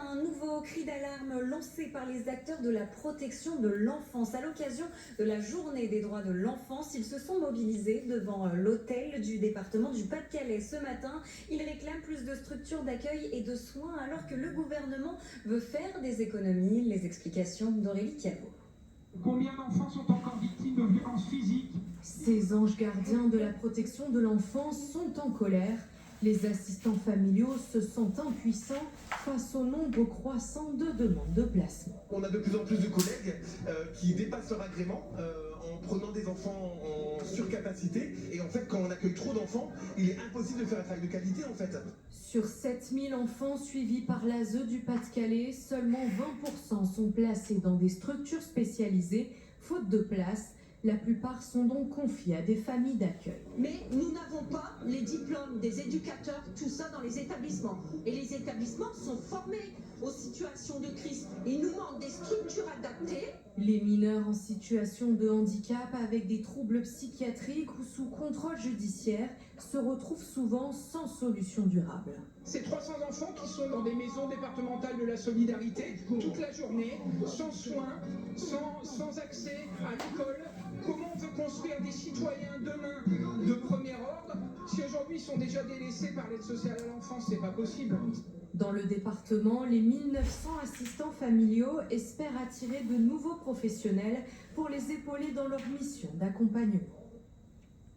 un nouveau cri d'alarme lancé par les acteurs de la protection de l'enfance. À l'occasion de la journée des droits de l'enfance, ils se sont mobilisés devant l'hôtel du département du Pas-de-Calais. Ce matin, ils réclament plus de structures d'accueil et de soins alors que le gouvernement veut faire des économies. Les explications d'Aurélie Cabot. Combien d'enfants sont encore victimes de violences physiques? Ces anges gardiens de la protection de l'enfance sont en colère. Les assistants familiaux se sentent impuissants face au nombre croissant de demandes de placement. On a de plus en plus de collègues qui dépassent leur agrément en prenant des enfants en surcapacité. Et en fait, quand on accueille trop d'enfants, il est impossible de faire un travail de qualité en fait. Sur 7000 enfants suivis par l'ASE du Pas-de-Calais, seulement 20% sont placés dans des structures spécialisées, faute de place. La plupart sont donc confiés à des familles d'accueil. Mais nous n'avons pas les diplômes des éducateurs, tout ça dans les établissements. Et les établissements sont formés aux situations de crise. Il nous manque des structures adaptées. Les mineurs en situation de handicap avec des troubles psychiatriques ou sous contrôle judiciaire se retrouvent souvent sans solution durable. Ces 300 enfants qui sont dans des maisons départementales de la solidarité toute la journée, sans soins, sans accès à l'école. Comment on veut construire des citoyens demain de premier ordre si aujourd'hui ils sont déjà délaissés par l'aide sociale à l'enfance? C'est pas possible. Dans le département, les 1900 assistants familiaux espèrent attirer de nouveaux professionnels pour les épauler dans leur mission d'accompagnement.